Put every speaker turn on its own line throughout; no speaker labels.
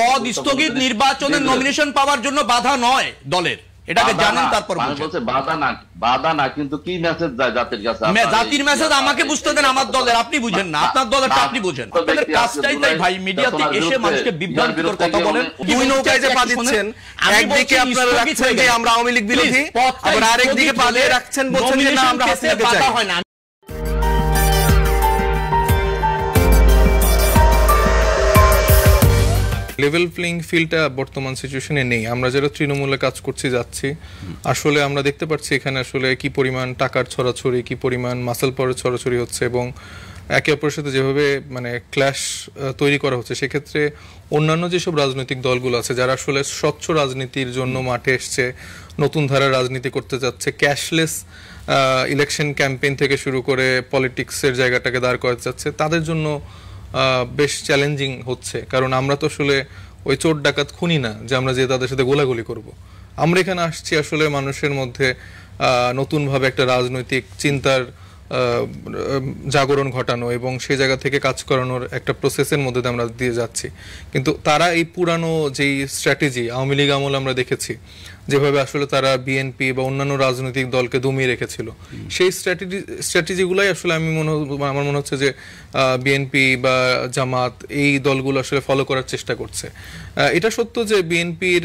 পদ স্থগিত নির্বাচনের নমিনেশন পাওয়ার জন্য বাধা নয় দলের, এটাকে জানেন। তারপর
বলছে বাধা না, কিন্তু কি মেসেজ যায় জাতির কাছে?
জাতির মেসেজ আমাকে বুঝতে দেন, আমার দলের আপনি বুঝেন না, আপনার দলেরটা আপনি বুঝেন। আপনাদের কাজটাই তাই ভাই, মিডিয়াতে এসে মানুষকে বিভ্রান্তিকর কথা বলেন।
দুই নৌকায় যে পা দিচ্ছেন, একদিকে আপনারা রাখছেন যে আমরা আওয়ামী লীগ বিরোধী, আবার আরেকদিকে পা দিয়ে রাখছেন বলছেন যে না আমরা হাসিনাকে চাই।
হয় না।
লেভেল প্লেইং ফিল্ডটা বর্তমান সিচুয়েশনে নেই। আমরা যারা তৃণমূলে কাজ করছি যাচ্ছি, আসলে আমরা দেখতে পাচ্ছি এখানে আসলে কি পরিমাণ টাকার ছড়াছড়ি, কি পরিমাণ মাসেল পাওয়ারের ছড়াছড়ি হচ্ছে, এবং একে অপরের সাথে যেভাবে মানে ক্ল্যাশ তৈরি করা হচ্ছে, সেক্ষেত্রে অন্যান্য যেসব রাজনৈতিক দলগুলো আছে যারা আসলে স্বচ্ছ রাজনীতির জন্য মাঠে এসছে, নতুন ধারার রাজনীতি করতে যাচ্ছে, ক্যাশলেস ইলেকশন ক্যাম্পেইন থেকে শুরু করে পলিটিক্সের জায়গাটাকে দাঁড় করাতে যাচ্ছে, তাদের জন্য বেশ চ্যালেঞ্জিং হচ্ছে। কারণ আমরা তো আসলে ওই চোর ডাকাত খুনি না যে আমরা যে তাদের সাথে গোলাগুলি করব। আমরা এখানে আসছি আসলে মানুষের মধ্যে নতুনভাবে একটা রাজনৈতিক চিন্তার জাগরণ ঘটানো এবং সেই জায়গা থেকে কাজ করানোর একটা প্রসেসের মধ্যে আমরা দিয়ে যাচ্ছি। কিন্তু তারা এই পুরানো যেই স্ট্র্যাটেজি আওয়ামী লীগ আমল আমরা দেখেছি যেভাবে আসলে তারা বিএনপি বা অন্যান্য রাজনৈতিক দলকে দমিয়ে রেখেছিল, সেই স্ট্র্যাটেজিগুলাই আসলে আমার মনে হচ্ছে যে বিএনপি বা জামাত এই দলগুলো আসলে ফলো করার চেষ্টা করছে। এটা সত্য যে বিএনপির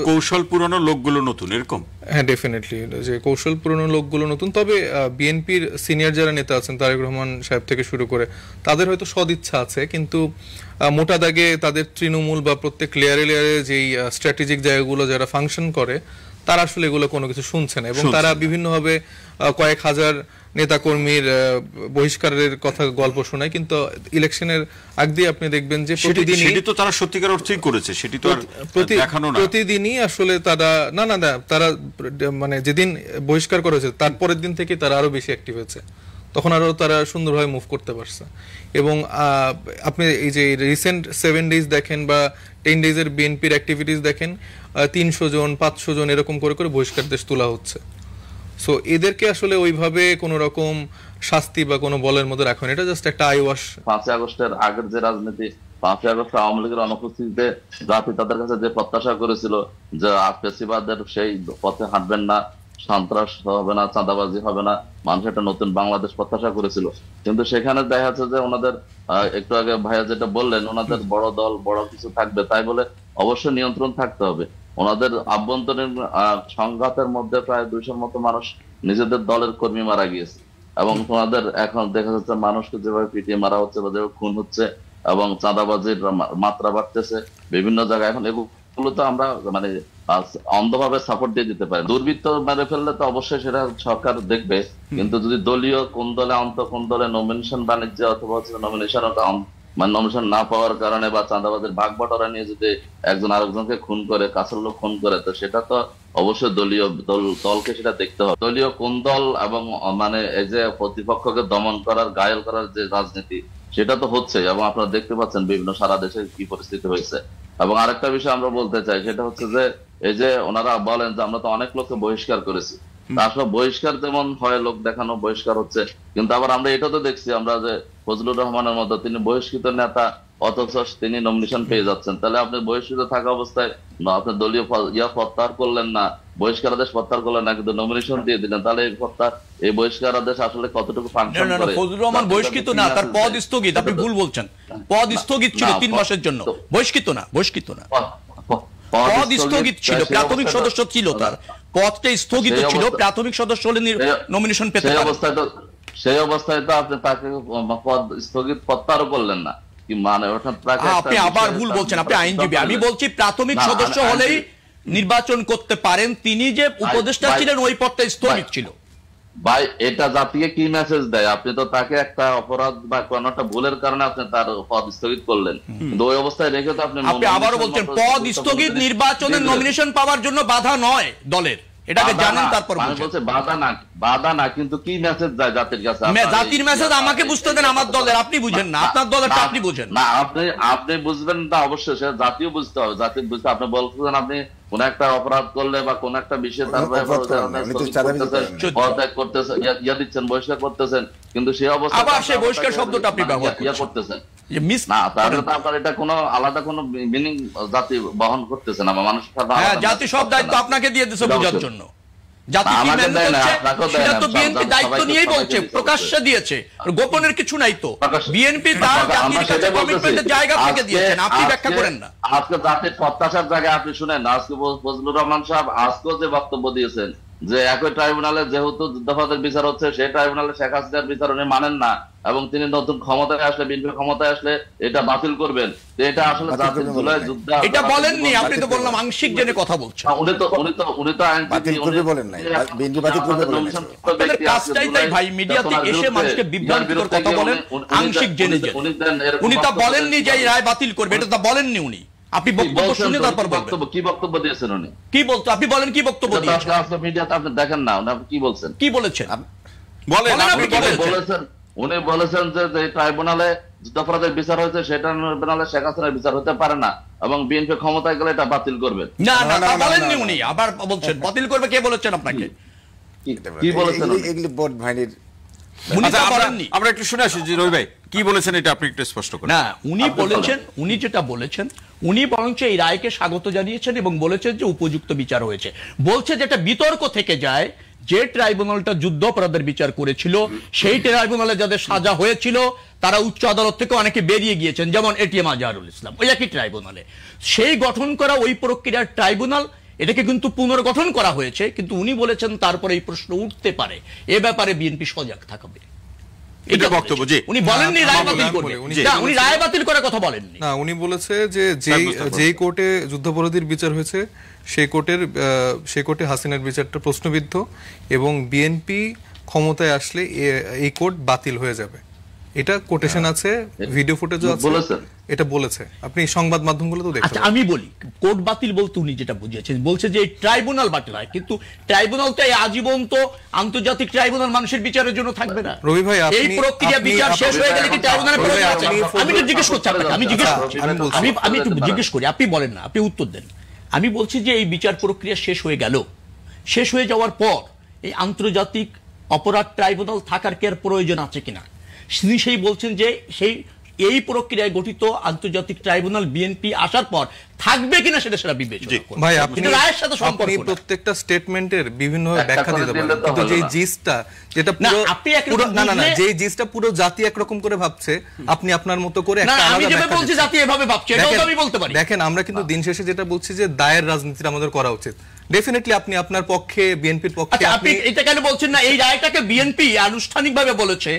কৌশল পুরনো লোকগুলো নতুন, এরকম
হ্যাঁ ডেফিনেটলি যে কৌশল পুরনো লোকগুলো নতুন। তবে বিএনপির সিনিয়র যারা নেতা আছেন, তারেক রহমান সাহেব থেকে শুরু করে, তাদের হয়তো সদিচ্ছা আছে, কিন্তু মোটা দাগে তাদের তৃণমূল বা প্রত্যেক লেয়ারে লেয়ারে যেই স্ট্র্যাটেজিক জায়গাগুলো যারা ফাংশন করে, তারা আসলে এগুলো কোনো কিছু শুনছে না, এবং তারা বিভিন্নভাবে কয়েক হাজার নেতাকর্মীর বহিষ্কারের কথা গল্প শোনায়, কিন্তু ইলেকশনের আগ দিয়ে আপনি দেখবেন যে
প্রতিদিনই তো তারা সত্যিকার অর্থেই করেছে, সেটি তো দেখানো না।
প্রতিদিনই আসলে তারা না তারা মানে যেদিন বহিষ্কার করা হয়েছে তারপরের দিন থেকে তারা আরো বেশি অ্যাক্টিভ হয়েছে, তখন আরো তারা সুন্দরভাবে মুভ করতে পারছে। এবং আপনি এই যে রিসেন্ট 7 days দেখেন বা 10 days-এর বিএনপির অ্যাক্টিভিটিস দেখেন, 300 জন 500 জন এরকম করে করে বহিষ্কার দেশ তোলা হচ্ছে। সো এদেরকে আসলে ওইভাবে কোনো রকম শাস্তি বা কোনো বলের মধ্যে রাখেন, এটা জাস্ট একটা আই ওয়াশ।
5ই আগস্টের আগের যে রাজনীতি, 5ই আগস্ট আওয়ামী লীগের অনুপস্থিতিতে জাতি তাদের কাছে যে প্রত্যাশা করেছিল যে ফ্যাসিবাদের সেই পথে হাঁটবেন না, সন্ত্রাস হবে না, চাঁদাবাজি হবে না, মানুষ একটা নতুন বাংলাদেশ প্রত্যাশা করেছিল। কিন্তু সেখানে দেখা যাচ্ছে যে ওনাদের একটু আগে ভাইয়া যেটা বললেন, ওনাদের বড় দল বড় কিছু থাকবে, তাই বলে অবশ্যই নিয়ন্ত্রণ থাকতে হবে। ওনাদের আভ্যন্তরীণ সংঘাতের মধ্যে প্রায় 200-র মতো মানুষ নিজেদের দলের কর্মী মারা গিয়েছে, এবং ওনাদের এখন দেখা যাচ্ছে মানুষকে যেভাবে পিটিয়ে মারা হচ্ছে বা যেভাবে খুন হচ্ছে এবং চাঁদাবাজির মাত্রা বাড়তেছে বিভিন্ন জায়গায়, এখন এগুলো তো আমরা মানে অন্ধভাবে সাপোর্ট দিয়ে দিতে পারি। দুর্বৃত্ত মেরে ফেললে তো অবশ্যই সেটা সরকার দেখবে, কিন্তু যদি দলীয় কোন দলে কোন দলে নমিনেশন বাণিজ্য অথবা নমিনেশন না পাওয়ার কারণে বা চাঁদাবাজের ভাগ বটরা নিয়ে যদি একজন আরেকজনকে খুন করে, কাছের লোক খুন করে, তো সেটা তো অবশ্যই দলীয় দলকে সেটা দেখতে হবে। দলীয় কোন দল এবং মানে এই যে প্রতিপক্ষকে দমন করার ঘায়েল করার যে রাজনীতি, সেটা তো হচ্ছে, এবং আপনারা দেখতে পাচ্ছেন বিভিন্ন সারা দেশে কি পরিস্থিতি হয়েছে। এবং আরেকটা বিষয় আমরা বলতে চাই, সেটা হচ্ছে যে এই যে ওনারা বলেন যে আমরা তো অনেক লোককে বহিষ্কার করেছি, আসলে বহিষ্কার যেমন হয় লোক দেখানো বহিষ্কার হচ্ছে, কিন্তু আবার আমরা এটা তো দেখছি আমরা যে ফজলুর রহমানের মতো তিনি বহিষ্কৃত নেতা, অথচ তিনি নমিনেশন পেয়ে যাচ্ছেন। তাহলে আপনি বহিষ্কৃত থাকা অবস্থায় আপনি দলীয় প্রত্যাহার করলেন না, বহিষ্কার আদেশ প্রত্যাহার করলেন না, কিন্তু নমিনেশন দিয়ে দিলেন, তাহলে এই বহিষ্কার আদেশ আসলে কতটুকু ফাংশন করে?
ফজলুর রহমান বহিষ্কৃত না, তার পদ স্থগিত। আপনি ভুল বলছেন, পদ স্থগিত ছিল 3 মাসের জন্য, বহিষ্কৃত না পদ স্থগিত ছিল, প্রাথমিক সদস্য ছিল, তার পদটা স্থগিত ছিল, প্রাথমিক সদস্য হলে নমিনেশন পেতে পারে।
সেই অবস্থায় তো আপনি তাকে পদ স্থগিত প্রত্যাহার করলেন না, কি মানে
আপনি আবার ভুল বলছেন, আপনি আইনজীবী। আমি বলছি প্রাথমিক সদস্য হলেই নির্বাচন করতে পারেন, তিনি যে উপদেষ্টা ছিলেন ওই পদটা স্থগিত ছিল।
ভাই এটা জাতিকে কি মেসেজ দেয়? আপনি তো তাকে একটা অপরাধ বা কোন একটা ভুলের কারণে আপনি তার পদ স্থগিত করলেন, কিন্তু ওই অবস্থায় রেখে তো আপনি
আবারও বলছেন পদ স্থগিত নির্বাচনের নমিনেশন পাওয়ার জন্য বাধা নয় দলের, এটাকে জানেন। তারপর
বলছে বাধা না, কিন্তু কি মেসেজ যায় জাতির কাছে?
জাতির মেসেজ আমাকে বুঝতে দেন, আমার দলের আপনি বুঝেন না, আপনার দলেরটা আপনি বুঝেন
না। আপনি বুঝবেন না, অবশ্যই সে জাতীয় বুঝতে হবে, জাতি বুঝতে। আপনি বলছেন আপনি কোন একটা অপরাধ করলে বা কোন একটা বিষয়ে তার করতেছেন, বহিষ্কার করতেছেন, কিন্তু সেই অবস্থা
আবার সেই বহিষ্কার শব্দটা আপনি ব্যবহার
করতেছেন।
যে মিস
না, তাহলে তো আপনার এটা কোনো আলাদা কোনো মিনিং জাতি বহন করতেছে না, মানুষ
জাতি সব দায়িত্ব আপনাকে দিয়ে দিয়েছে বোঝার জন্য। জাতি কি মেনে করছে সেটা তো বিএনপি দায়িত্ব নিয়েই বলছে, প্রকাশ্যে দিয়েছে, গোপনের কিছু নাই তো। বিএনপি তার জাতির কাছে কমিটমেন্টের জায়গা থেকে দিয়েছেন, আপনি ব্যাখ্যা করেন না।
আজকে জাতির প্রত্যাশার জায়গায় আপনি শুনেন, আজকে ফজলুর রহমান সাহেব আজকেও যে বক্তব্য দিয়েছেন যে একই ট্রাইব্যুনালে যেহেতু যুদ্ধাপরাধের বিচার হচ্ছে, সেই ট্রাইব্যুনালে শেখ হাসিনার বিচার উনি মানেন না এবং তিনি নতুন ক্ষমতায় আসলে, বিএনপি ক্ষমতায় আসলে এটা বাতিল করবেন। এটা আসলে জাতির জুলাই যুদ্ধ
এটা বলেননি আপনি, তো বললাম আংশিক জেনে কথা বলছেন।
উনি তো
বাতিল করবে বলেন নাই, বিএনপি বাতিল করবে বলেন নাই।
আপনাদের কাজটাই তাই ভাই, মিডিয়াতে এসে মানুষকে বিভ্রান্তিকর কথা বলেন আংশিক জেনে জেনে। উনি তা বলেননি যে এই রায় বাতিল করবে, এটা তা বলেননি উনি। আপনি বক্তব্য শুনে তারপর বলবেন
কি বক্তব্য দিয়েছেন উনি,
কি বলতো আপনি বলেন, কি বক্তব্য দিয়েছেন
মিডিয়াতে আপনি দেখেন না, উনি কি বলছেন,
কি বলেছেন
বলেন।
আপনি কি বলেছেন?
উনি বলেছেন যে ট্রাইব্যুনালে যুদ্ধাপরাধের বিচার হয়েছে, সেটা ট্রাইব্যুনালে শেখ হাসিনার বিচার হতে পারে না এবং বিএনপি ক্ষমতায় গেলে এটা বাতিল করবে।
না না, তা বলেননি উনি, আবার বলছেন বাতিল করবে। কে বলেছেন আপনাকে?
কি বলেছেন?
এগুলি বোর্ড ভাইনির
আমরা একটু শুনে আসি যে রবি ভাই কি বলেছেন, এটা আপনি একটু স্পষ্ট করেন।
না, উনি বলেছেন, উনি যেটা বলেছেন, উনি বরঞ্চ এই রায়কে স্বাগত জানিয়েছেন এবং বলেছেন যে উপযুক্ত বিচার হয়েছে। বলছে যেটা বিতর্ক থেকে যায়, যে ট্রাইব্যুনালটা যুদ্ধ অপরাধের বিচার করেছিল, সেই ট্রাইব্যুনালে যাদের সাজা হয়েছিল তারা উচ্চ আদালত থেকে অনেকে বেরিয়ে গিয়েছেন, যেমন এটিএম আজহারুল ইসলাম, ওই একই ট্রাইব্যুনালে। সেই গঠন করা ওই প্রক্রিয়ার ট্রাইব্যুনাল, এটাকে কিন্তু পুনর্গঠন করা হয়েছে। কিন্তু উনি বলেছেন তারপরে এই প্রশ্ন উঠতে পারে, এ ব্যাপারে বিএনপি সজাগ থাকবে।
এটা বক্তব্য যে
উনি বলেননি রায় বাতিল করবে, উনি রায় বাতিল করার কথা বলেননি।
না, উনি বলেছে যে যেই কোর্টে যুদ্ধাপরাধীর বিচার হয়েছে সেই কোর্টে হাসিনার বিচারটা প্রশ্নবিদ্ধ এবং বিএনপি ক্ষমতায় আসলে এই কোর্ট বাতিল হয়ে যাবে। এটা কোটেশন আছে, ভিডিও ফুটেজও আছে, এটা বলেছে। আপনি সংবাদ মাধ্যমগুলো তো দেখতে।
আচ্ছা, আমি বলি কোর্ট বাতিল বলতে উনি যেটা বুঝিয়েছেন, বলছে যে ট্রাইব্যুনাল বাতিল হয়, কিন্তু ট্রাইব্যুনালটাই আজীবন তো আন্তর্জাতিক ট্রাইব্যুনাল মানুষের বিচারের জন্য থাকবে না।
রবি ভাই,
এই প্রক্রিয়া বিচার শেষ হয়ে গেলে কি ট্রাইব্যুনালে প্রয়োজন আছে? আমি তো জিজ্ঞেস করছি আপনাকে, আমি একটু জিজ্ঞেস করি, আপনি বলেন না, আপনি উত্তর দেন। আমি বলছি যে এই বিচার প্রক্রিয়া শেষ হয়ে গেল, শেষ হয়ে যাওয়ার পর এই আন্তর্জাতিক অপরাধ ট্রাইব্যুনাল থাকার কি আর প্রয়োজন আছে কিনা? তিনি সেই বলছেন যে সেই এই প্রক্রিয়ায় গঠিত আন্তর্জাতিক ট্রাইব্যুনাল বিএনপি আসার পর থাকবে কিনা সেটা বিবেচনা করবে।
ভাই, আপনি রায়ের সাথে সম্পর্ক, প্রত্যেকটা স্টেটমেন্টের বিভিন্ন ব্যাখ্যা দিতে পারেন, কিন্তু যেই জিসটা যেটা পুরো না যেই জিসটা পুরো জাতি একরকম করে ভাবছে, আপনি আপনার মতো করে একটা আলাদা
আমি যেভাবে বলছি জাতি এভাবে ভাবছে, এটাও তো আমি বলতে পারি।
দেখেন, আমরা কিন্তু দিন শেষে যেটা বলছি যে দায়ের রাজনীতিটা আমাদের করা উচিত। ডেফিনেটলি আপনি আপনার পক্ষে, বিএনপির পক্ষে।
আপনি এটা কেন বলছেন না এই রায়টাকে বিএনপি আনুষ্ঠানিকভাবে বলেছে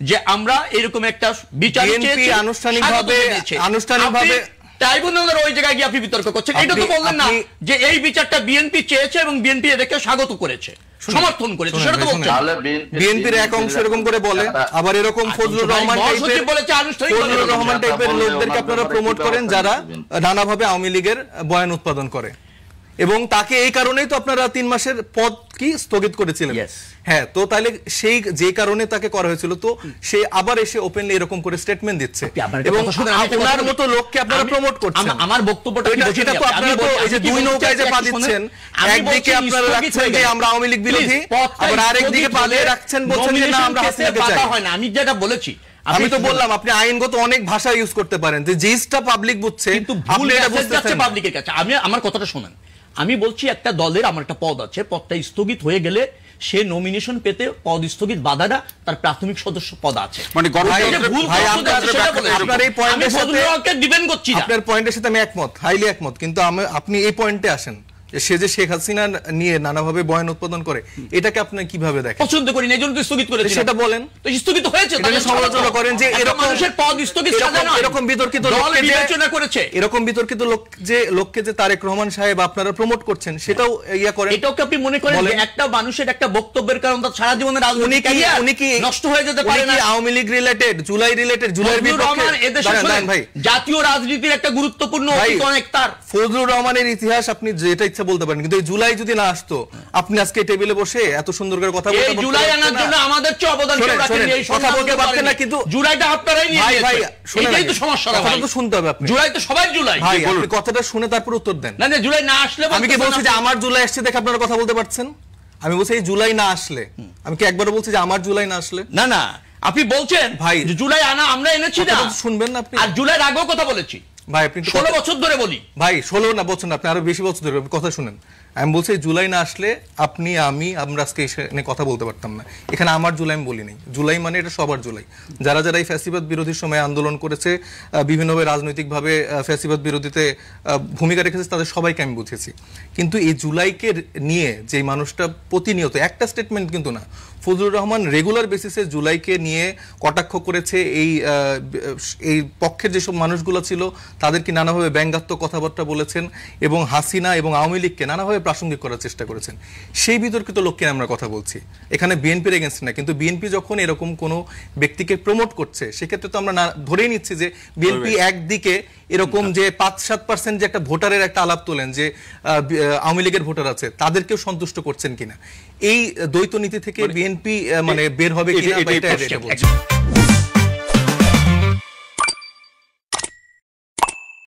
যে আমরা এরকম একটা বিচার চেয়েছি, আনুষ্ঠানিকভাবে ট্রাইব্যুনালের ওই জায়গায় গিয়ে আপনি বিতর্ক করছেন। এটা তো বললেন না যে এই বিচারটা বিএনপি চেয়েছে এবং বিএনপি এটাকে স্বাগত করেছে, সমর্থন করেছে, সেটা তো বলছেন।
বিএনপির এক অংশ এরকম করে বলে, আবার এরকম ফজলুর রহমান টাইপের লোকদেরকে আপনারা প্রমোট করেন যারা নানাভাবে আওয়ামী লীগের বয়ান উৎপাদন করে, এবং তাকে এই কারণেই তো আপনারা 3 মাসের পদ কি স্থগিত করেছিলেন। হ্যাঁ, তো তাহলে সেই যে কারণে তাকে করা হয়েছিল, তো সে আবার এসে ওপেনলি এরকম করে স্টেটমেন্ট দিচ্ছে এবং আপনার মতো লোককে আপনারা প্রমোট করছেন।
আমার বক্তব্যটা
সেটা তো আপনারা তো এই যে দুই নৌকায় যে পা দিচ্ছেন, একদিকে আপনারা রাখছেন যে আমরা আওয়ামী লীগ বিরোধী, আবার আরেকদিকে পালিয়ে রাখছেন বলছেন যে না আমরা হাসিনাকে চাই।
হয় না, আমি যেটা বলেছি,
আমি তো বললাম আপনি আইনগত অনেক ভাষা ইউজ করতে পারেন, যে জিসটা পাবলিক বুঝছে
কিন্তু ভুল এটা বুঝতেছেন পাবলিকের কাছে। আমি আমার কথাটা শুনেন, আমি বলছি একটা দলের আমার একটা পদ আছে, পদটা স্থগিত হয়ে গেলে সে নমিনেশন পেতে পদ স্থগিত বাধা না, তার প্রাথমিক সদস্য পদ আছে।
মানে আপনার এই পয়েন্টের সাথে
ডিপেন্ড করছি,
আপনার পয়েন্টের সাথে আমি একমত, হাইলি একমত, কিন্তু আপনি এই পয়েন্টে আসেন সে যে শেখ হাসিনা নিয়ে নানাভাবে বয়ান উৎপাদন করে, এটাকে আপনি কিভাবে দেখেন?
পছন্দ করি না, এজন্য তো স্থগিত করেছি।
সেটা বলেন,
তো স্থগিত হয়েছে,
তাহলে সমালোচনা করেন যে এরকম
মানুষের পদ স্থগিত সাজা না,
এরকম বিতর্কিত লোককে
বিবেচনা করেছে,
এরকম বিতর্কিত লোককে যে তারেক রহমান সাহেব আপনারা প্রমোট করছেন, সেটাও ইয়া করেন।
এটাও কি আপনি মনে করেন যে একটা মানুষের একটা বক্তব্যের কারণে তার সারা জীবনের রাজনৈতিক ক্যারিয়ার নষ্ট হয়ে যেতে পারে না?
আওয়ামী লীগ রিলেটেড, জুলাই রিলেটেড, জুলাইয়ের বিপক্ষে
ভাই জাতীয় রাজনীতির একটা গুরুত্বপূর্ণ অতীত অনেক তার।
ফজলুর রহমানের ইতিহাস আপনি যেটা ইচ্ছা বলতে পারেন, কিন্তু জুলাই যদি না আসতো, আপনি আজকে টেবিলে বসে এত সুন্দর করে কথা বলতে পারতেন।
জুলাই আনার জন্য আমাদের চেয়ে অবদান কেউ রাখেননি, এই
কথা বলতে পারতেন না, কিন্তু
জুলাইটা আপনারাই নিয়ে নিয়েছেন। ভাই এটাই তো সমস্যা।
কথাটা তো শুনতে হবে আপনি।
জুলাই তো সবাই জুলাই।
ভাই আপনি কথাটা শুনে তারপর উত্তর দেন।
না না, জুলাই না আসলে
আমি কি বলছি যে আমার জুলাই আসছে দেখে আপনারা কথা বলতে পারছেন? আমি বলছি এই জুলাই না আসলে, আমি কি একবারও বলছি যে আমার জুলাই না আসলে?
না না, আপনি বলছেন
ভাই,
যে জুলাই আনা আমরা এনেছি না,
শুনবেন না আপনি?
আর জুলাইয়ের আগেও কথা বলেছি
ভাই আপনি
16 বছর ধরে বলি।
ভাই 16 না বছর না, আপনি আরো বেশি বছর ধরে কথা শুনেন। আমি বলছি জুলাই না আসলে আপনি আমরা আজকে এখানে কথা বলতে পারতাম না। এখানে আমার জুলাই আমি বলি নাই, জুলাই মানে এটা সবার জুলাই। যারা যারা এই ফ্যাসিবাদ বিরোধীর সময় আন্দোলন করেছে, বিভিন্নভাবে রাজনৈতিকভাবে ফ্যাসিবাদ বিরোধীতে ভূমিকা রেখেছে, তাদের সবাইকে আমি বুঝেছি। কিন্তু এই জুলাইকে নিয়ে যে মানুষটা প্রতিনিয়ত, একটা স্টেটমেন্ট কিন্তু না, ফজলুর রহমান রেগুলার বেসিসে জুলাইকে নিয়ে কটাক্ষ করেছে। এই পক্ষের যেসব মানুষগুলো ছিল তাদেরকে নানাভাবে ব্যঙ্গাত্মক কথাবার্তা বলেছেন এবং হাসিনা এবং আওয়ামী লীগকে নানাভাবে প্রাসঙ্গিক করার চেষ্টা করেছেন। সেই বিতর্কিত লোককে আমরা কথা বলছি, এখানে বিএনপির এগেনস্ট না। কিন্তু বিএনপি যখন এরকম কোনো ব্যক্তিকে প্রমোট করছে, সেক্ষেত্রে তো আমরা ধরেই নিচ্ছি যে বিএনপি একদিকে এরকম যে 5-7% যে একটা ভোটারের একটা আলাপ তোলেন যে আওয়ামী লীগের ভোটার আছে, তাদেরকেও সন্তুষ্ট করছেন কিনা, এই দ্বৈত নীতি থেকে বিএনপি মানে বের হবে কিনা, এটা